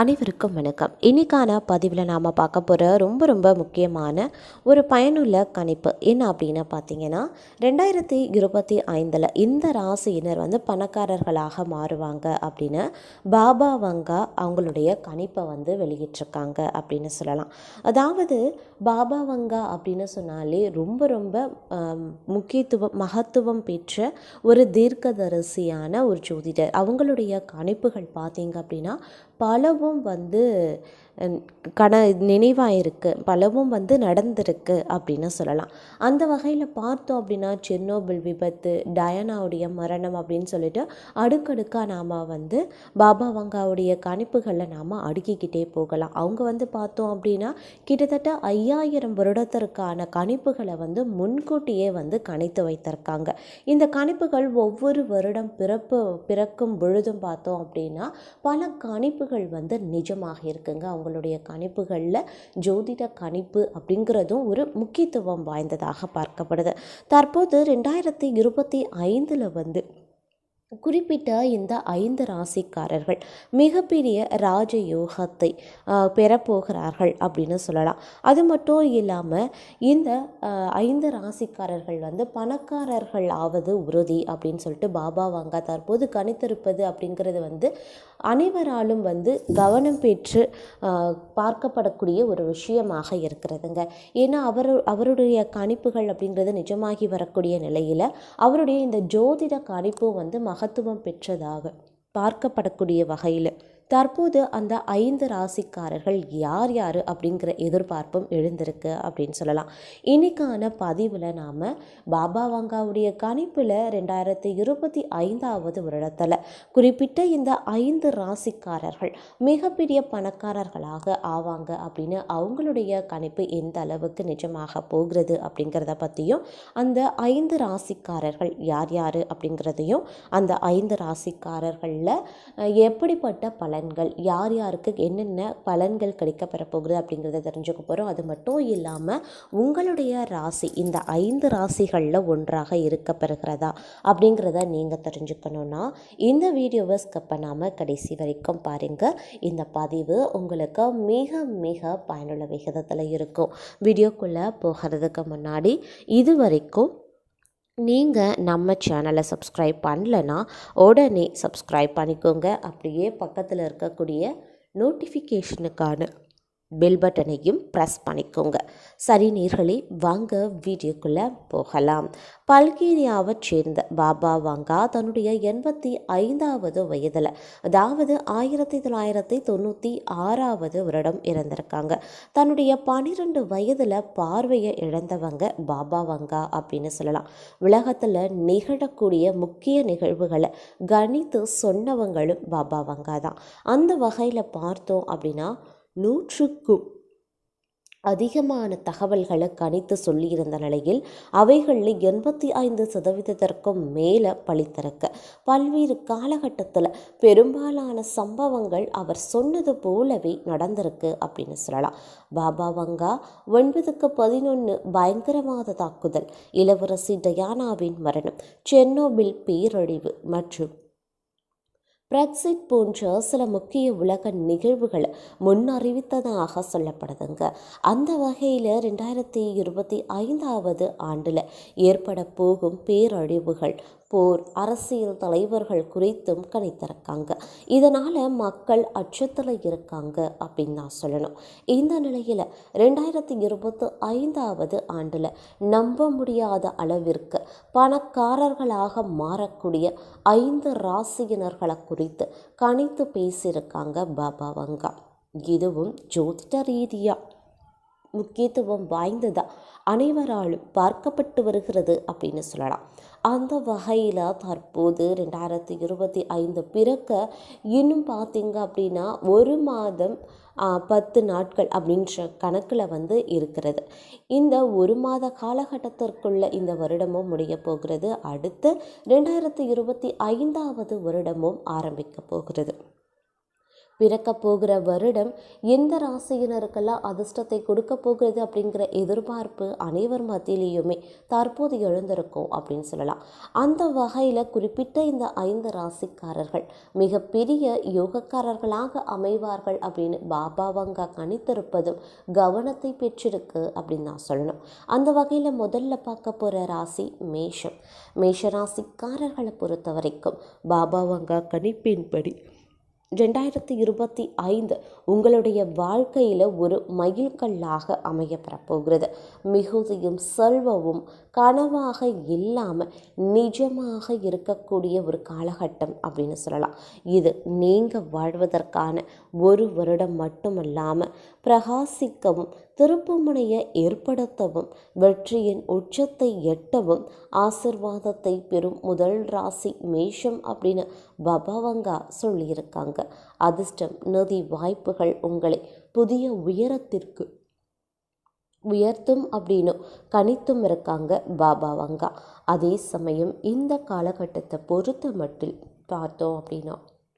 அனைவருக்கும் வணக்கம். இன்னைக்கான பதிவில் நாம் பார்க்க போகிற ரொம்ப முக்கியமான ஒரு பயனுள்ள கணிப்பு என்ன அப்படின்னு பார்த்தீங்கன்னா, 2025 இந்த ராசியினர் பணக்காரர்களாக மாறுவாங்க அப்படின்னு பாபா வங்கா அவங்களுடைய கணிப்பை வெளியிட்டிருக்காங்க அப்படின்னு சொல்லலாம். அதாவது பாபா வங்கா அப்படின்னு சொன்னாலே ரொம்ப மகத்துவம் பெற்ற ஒரு தீர்க்கதரிசியான ஒரு ஜோதிடர். அவங்களுடைய கணிப்புகள் பார்த்தீங்க அப்படின்னா பலவும் நினைவாக இருக்குது, பலவும் நடந்திருக்கு அப்படின்னு சொல்லலாம். அந்த வகையில் பார்த்தோம் அப்படின்னா செர்னோபில் விபத்து, டயானாவுடைய மரணம் அப்படின்னு சொல்லிட்டு அடுக்கடுக்காக நாம் பாபா வங்காவுடைய கணிப்புகளில் நாம் அடுக்கிக்கிட்டே போகலாம். அவங்க பார்த்தோம் அப்படின்னா கிட்டத்தட்ட 5000 வருடத்திற்கான கணிப்புகளை முன்கூட்டியே கணித்து வைத்திருக்காங்க. இந்த கணிப்புகள் ஒவ்வொரு வருடம் பிறக்கும் பொழுதும் பார்த்தோம் அப்படின்னா பல கணிப்புகள் நிஜமாக இருக்குங்க. அவங்களுடைய கணிப்புகளில் ஜோதிட கணிப்பு அப்படிங்கிறதும் ஒரு முக்கியத்துவம் வாய்ந்ததாக பார்க்கப்படுது. தற்போது 2025 குறிப்பிட்ட இந்த 5 ராசிக்காரர்கள் மிகப்பெரிய ராஜயோகத்தை பெறப்போகிறார்கள் அப்படின்னு சொல்லலாம். அது மட்டும் இல்லாமல் இந்த 5 ராசிக்காரர்கள் பணக்காரர்கள் ஆவது உறுதி அப்படின்னு சொல்லிட்டு பாபா வங்கா தற்போது கணித்திருப்பது அப்படிங்கிறது அனைவராலும் கவனம் பெற்று பார்க்கப்படக்கூடிய ஒரு விஷயமாக இருக்கிறதுங்க. ஏன்னா அவருடைய கணிப்புகள் அப்படிங்கிறது நிஜமாகி வரக்கூடிய நிலையில் அவருடைய இந்த ஜோதிட கணிப்பு மகத்துவம் பெற்றதாக பார்க்கப்படக்கூடிய வகையில் தற்போது அந்த 5 ராசிக்காரர்கள் யார் யார் அப்படிங்கிற எதிர்பார்ப்பும் எழுந்திருக்கு அப்படின்னு சொல்லலாம். இன்னைக்கான பதிவில் நாம் பாபா வங்காவுடைய கணிப்பில் 2025 வருடத்தில் குறிப்பிட்ட இந்த 5 ராசிக்காரர்கள் மிகப்பெரிய பணக்காரர்களாக ஆவாங்க அப்படின்னு அவங்களுடைய கணிப்பு எந்த அளவுக்கு நிஜமாக போகிறது அப்படிங்கிறத பற்றியும், அந்த 5 ராசிக்காரர்கள் யார் யார் அப்படிங்கிறதையும், அந்த 5 ராசிக்காரர்களில் எப்படிப்பட்ட பலன்கள், யார் யாருக்கு என்னென்ன பலன்கள் கிடைக்கப்பெற போகுது அப்படிங்கிறத தெரிஞ்சுக்க போகிறோம். அது மட்டும் இல்லாமல் உங்களுடைய ராசி இந்த 5 ராசிகளில் ஒன்றாக இருக்கப்பெறுகிறதா அப்படிங்கிறத நீங்கள் தெரிஞ்சுக்கணுன்னா இந்த வீடியோவை ஸ்கிப் பண்ணாமல் கடைசி வரைக்கும் பாருங்கள். இந்த பதிவு உங்களுக்கு மிக பயனுள்ள விகிதத்தில் இருக்கும். வீடியோக்குள்ளே போகிறதுக்கு முன்னாடி இது வரைக்கும் நீங்கள் நம்ம சேனலை சப்ஸ்கிரைப் பண்ணலைன்னா உடனே சப்ஸ்கிரைப் பண்ணிக்கோங்க. அப்படியே பக்கத்தில் இருக்கக்கூடிய நோட்டிஃபிகேஷனுக்கான பெல் பட்டனையும் ப்ரெஸ் பண்ணிக்கோங்க. சரி நேயர்களே, வாங்க வீடியோக்குள்ளே போகலாம். பல்கேரியாவை சேர்ந்த பாபா வங்கா தன்னுடைய 85வது வயதில், அதாவது 1996 வருடம் இறந்திருக்காங்க. தன்னுடைய 12 வயதில் பார்வையை இழந்தவங்க பாபா வங்கா அப்படின்னு சொல்லலாம். உலகத்தில் நிகழக்கூடிய முக்கிய நிகழ்வுகளை கணித்து சொன்னவங்களும் பாபா வங்கா தான். அந்த வகையில் பார்த்தோம் அப்படின்னா 100க்கும் அதிகமான தகவல்களை கணித்து சொல்லியிருந்த நிலையில் அவைகளில் 85% மேலே பழித்திருக்க பல்வேறு காலகட்டத்தில் பெரும்பாலான சம்பவங்கள் அவர் சொன்னது போலவே நடந்திருக்கு அப்படின்னு சொல்லலாம். பாபா வங்கா 9/11 பயங்கரவாத தாக்குதல், இளவரசி டயானாவின் மரணம், செர்னோபில் பேரழிவு மற்றும் பிரெக்சிட் போன்ற சில முக்கிய உலக நிகழ்வுகளை முன்னறிவித்ததாக சொல்லப்படுதுங்க. அந்த வகையில் 2025 ஆண்டில் ஏற்பட போகும் பேரழிவுகள், போர், அரசியல் தலைவர்கள் குறித்தும் கணித்திருக்காங்க. இதனால் மக்கள் அச்சத்தில் இருக்காங்க அப்படின்னு தான் சொல்லணும். இந்த நிலையில் 2025 ஆண்டில் நம்ப முடியாத அளவிற்கு பணக்காரர்களாக மாறக்கூடிய 5 ராசியினர்களை குறித்து கணித்து பேசியிருக்காங்க பாபா வங்கா. இதுவும் ஜோதிட ரீதியாக முக்கியத்துவம் வாய்ந்ததா அனைவராலும் பார்க்கப்பட்டு வருகிறது அப்படின்னு சொல்லலாம். அந்த வகையில் தற்போது 2025 பிறக்க இன்னும் பார்த்தீங்க அப்படின்னா 1 மாதம் 10 நாட்கள் அப்படின்ற கணக்கில் இருக்கிறது. இந்த 1 மாத காலகட்டத்திற்குள்ள இந்த வருடமும் முடிய போகிறது. அடுத்து 2025 வருடமும் ஆரம்பிக்க போகிறது. பிறக்க போகிற வருடம் எந்த ராசியினருக்கெல்லாம் அதிர்ஷ்டத்தை கொடுக்க போகிறது அப்படிங்கிற எதிர்பார்ப்பு அனைவர் மத்தியிலேயுமே தற்போது எழுந்திருக்கும் அப்படின்னு சொல்லலாம். அந்த வகையில் குறிப்பிட்ட இந்த 5 ராசிக்காரர்கள் மிகப்பெரிய யோகக்காரர்களாக அமைவார்கள் அப்படின்னு பாபாவங்க கணித்திருப்பதும் கவனத்தை பெற்றிருக்கு அப்படின்னு நான் சொல்லணும். அந்த வகையில் முதல்ல பார்க்க போகிற ராசி மேஷம். மேஷ ராசிக்காரர்களை பொறுத்த வரைக்கும் பாபாவங்க கணிப்பின்படி 2025 உங்களுடைய வாழ்க்கையில் ஒரு மைல்கல்லாக அமையப்பெறப்போகிறது. மிகுதியும் செல்வமும் கனவாக இல்லாமல் நிஜமாக இருக்கக்கூடிய ஒரு காலகட்டம் அப்படின்னு சொல்லலாம். இது நீங்கள் வாழ்வதற்கான ஒரு வருடம் மட்டுமல்லாமல் பிரகாசிக்கவும் திருப்புமுனையை ஏற்படுத்தவும் வெற்றியின் உச்சத்தை எட்டவும் ஆசிர்வாதத்தை பெறும் முதல் ராசி மேஷம் அப்படின்னு பாபாவங்கா சொல்லியிருக்காங்க. அதிர்ஷ்டம் நிதி வாய்ப்புகள் உங்களை புதிய உயரத்திற்கு உயர்த்தும் அப்படின்னு கணித்தும் இருக்காங்க பாபாவங்கா. அதே சமயம் இந்த காலகட்டத்தை பொறுத்த மட்டில் பார்த்தோம் அப்படின்னா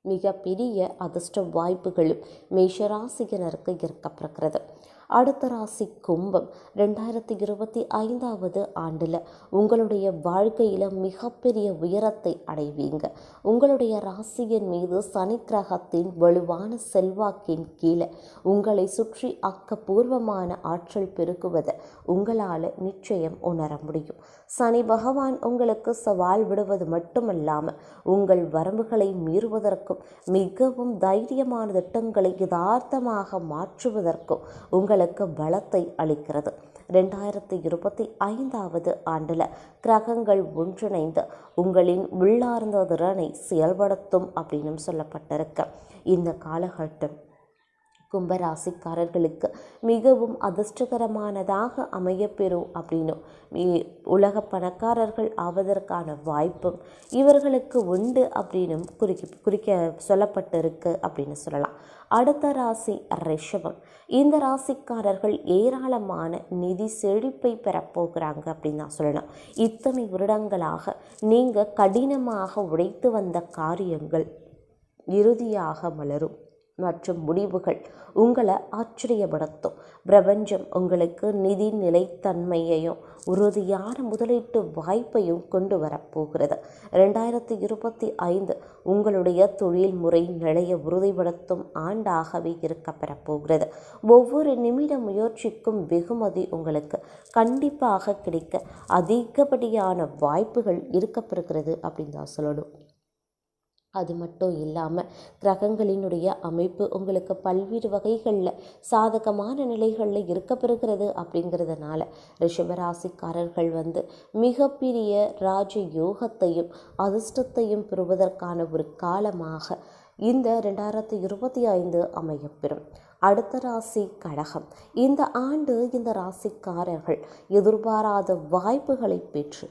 மிகப்பெரிய அதிர்ஷ்ட வாய்ப்புகளும் மேஷராசியினருக்கு இருக்கப்படுகிறது. அடுத்த ராசி கும்பம். 2025 ஆண்டில் உங்களுடைய வாழ்க்கையில் மிகப்பெரிய உயரத்தை அடைவீங்க. உங்களுடைய ராசியின் மீது சனி கிரகத்தின் வலுவான செல்வாக்கின் கீழே உங்களை சுற்றி ஆக்கப்பூர்வமான ஆற்றல் பெருகுவதை உங்களால் நிச்சயம் உணர முடியும். சனி பகவான் உங்களுக்கு சவால் விடுவது மட்டுமல்லாமல் உங்கள் வரம்புகளை மீறுவதற்கும் மிகவும் தைரியமான திட்டங்களை யதார்த்தமாக மாற்றுவதற்கும் உங்களுக்கு பலத்தை அளிக்கிறது. 2025 ஆண்டில் கிரகங்கள் ஒன்றிணைந்து உங்களின் உள்ளார்ந்த திறனை செயல்படுத்தும் அப்படின்னு சொல்லப்பட்டிருக்கு. இந்த காலகட்டம் கும்பராசிக்காரர்களுக்கு மிகவும் அதிர்ஷ்டகரமானதாக அமையப்பெறும் அப்படின்னும் உலக பணக்காரர்கள் ஆவதற்கான வாய்ப்பும் இவர்களுக்கு உண்டு அப்படின்னும் குறிக்க சொல்லப்பட்டிருக்கு அப்படின்னு சொல்லலாம். அடுத்த ராசி ரிஷபம். இந்த ராசிக்காரர்கள் ஏராளமான நிதி செழிப்பை பெறப்போகிறாங்க அப்படின்னு நான் சொல்லலாம். இத்தனை வருடங்களாக நீங்கள் கடினமாக உழைத்து வந்த காரியங்கள் இறுதியாக மலரும் மற்றும் முடிவுகள் உங்களை ஆச்சரியப்படுத்தும். பிரபஞ்சம் உங்களுக்கு நிதி நிலைத்தன்மையையும் உறுதியான முதலீட்டு வாய்ப்பையும் கொண்டு வரப்போகிறது. 2025 உங்களுடைய தொழில் முறை நிலையை உறுதிப்படுத்தும் ஆண்டாகவே இருக்கப்பெறப்போகிறது. ஒவ்வொரு நிமிட முயற்சிக்கும் வெகுமதி உங்களுக்கு கண்டிப்பாக கிடைக்க அதிகப்படியான வாய்ப்புகள் இருக்கப்பெறுகிறது அப்படின்னு தான் சொல்லணும். அது மட்டும் இல்லாமல் கிரகங்களினுடைய அமைப்பு உங்களுக்கு பல்வேறு வகைகளில் சாதகமான நிலைகளில் இருக்கப்பெறுகிறது அப்படிங்கிறதுனால ரிஷபராசிக்காரர்கள் மிகப்பெரிய ராஜ யோகத்தையும் அதிர்ஷ்டத்தையும் பெறுவதற்கான ஒரு காலமாக இந்த 2025 அமையப்பெறும். அடுத்த ராசி கடகம். இந்த ஆண்டு இந்த ராசிக்காரர்கள் எதிர்பாராத வாய்ப்புகளை பெற்று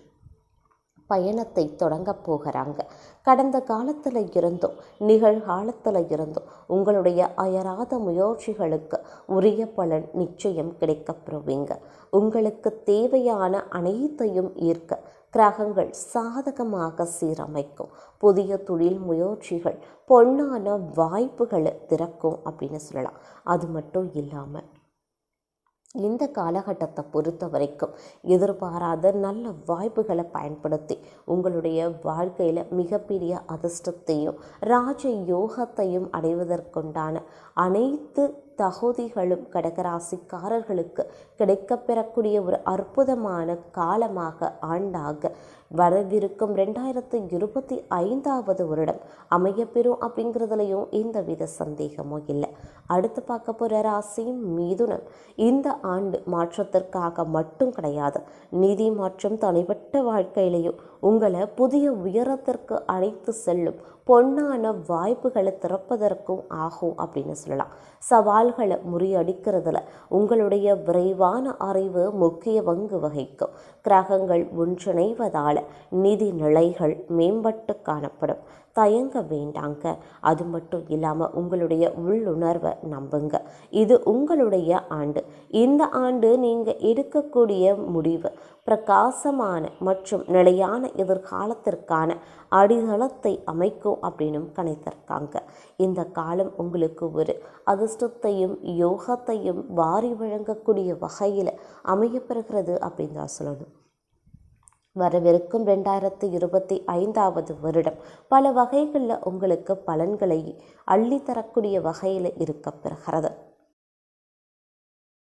பயணத்தை தொடங்க போகிறாங்க. கடந்த காலத்தில் இருந்தும் நிகழ்காலத்தில் இருந்தும் உங்களுடைய அயராத முயற்சிகளுக்கு உரிய பலன் நிச்சயம் கிடைக்கப்பெறுவீங்க. உங்களுக்கு தேவையான அனைத்தையும் ஈர்க்க கிரகங்கள் சாதகமாக சீரமைக்கும். புதிய தொழில் முயற்சிகள் பொன்னான வாய்ப்புகளை திறக்கும் அப்படின்னு சொல்லலாம். அது மட்டும் இல்லாமல் இந்த காலகட்டத்தை பொறுத்த வரைக்கும் எதிர்பாராத நல்ல வாய்ப்புகளை பயன்படுத்தி உங்களுடைய வாழ்க்கையில் மிகப்பெரிய அதிர்ஷ்டத்தையும் ராஜ யோகத்தையும் அடைவதற்குண்டான அனைத்து தகுதிகளும் கடகராசிக்காரர்களுக்கு கிடைக்கப்பெறக்கூடிய ஒரு அற்புதமான காலமாக ஆண்டாக வரவிருக்கும் 2025 வருடம் அமையப்பெறும் அப்படிங்கிறதுலையும் எந்தவித சந்தேகமும் இல்லை. அடுத்து பார்க்க போகிற ராசி மிதுனம். இந்த ஆண்டு மாற்றத்திற்காக மட்டும் கிடையாது, நிதி மற்றும் தனிப்பட்ட வாழ்க்கையிலையும் உங்களை புதிய உயரத்திற்கு அழைத்து செல்லும் பொன்னான வாய்ப்புகளை திறப்பதற்கும் ஆகும் அப்படின்னு சொல்லலாம். சவால்களை முறியடிக்கிறதுல உங்களுடைய விரைவான அறிவு முக்கிய பங்கு வகிக்கும். கிரகங்கள் ஒன்றிணைவதால் நிதி நிலைகள் மேம்பட்டு காணப்படும். தயங்க வேண்டாங்க. அது மட்டும் இல்லாமல் உங்களுடைய உள்ளுணர்வை நம்புங்க. இது உங்களுடைய ஆண்டு. இந்த ஆண்டு நீங்கள் எடுக்கக்கூடிய முடிவு பிரகாசமான மற்றும் நிலையான எதிர்காலத்திற்கான அடித்தளத்தை அமைக்கும் கிடைக்கும் அப்படின்னும் கணித்திருக்காங்க. இந்த காலம் உங்களுக்கு ஒரு அதிர்ஷ்டத்தையும் யோகத்தையும் வாரி வழங்கக்கூடிய வகையில் அமையப்பெறுகிறது அப்படின்னு தான் சொல்லணும். வரவிருக்கும் 2025வது வருடம் பல வகைகளில் உங்களுக்கு பலன்களை அள்ளித்தரக்கூடிய வகையில் இருக்கப்பெறுகிறது.